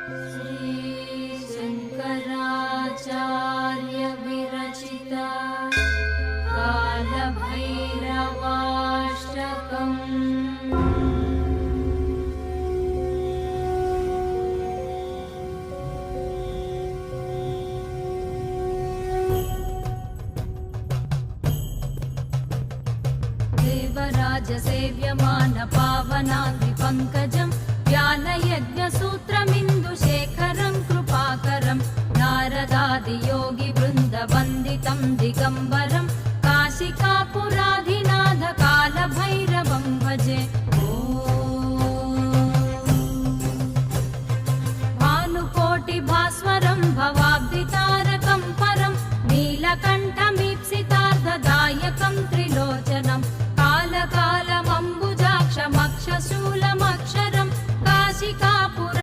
श्रीशङ्कराचार्य विरचित कालभैरवाष्टकम्। देवराजसेव्यमान पावनाद्रिपङ्कजं ज्ञानयज्ञसूत्रमिन्दुशेखरं कृपाकरं नारदादियोगिवृन्दवन्दितं दिगम्बरं काशिकापुराधिनाथ कालभैरवं भजे। भानुकोटिभास्वरं भवाब्धितारकं परं नीलकण्ठमीप्सितार्धदायकं त्रिलोचनं कालकालमम्बुजाक्षमक्षशूल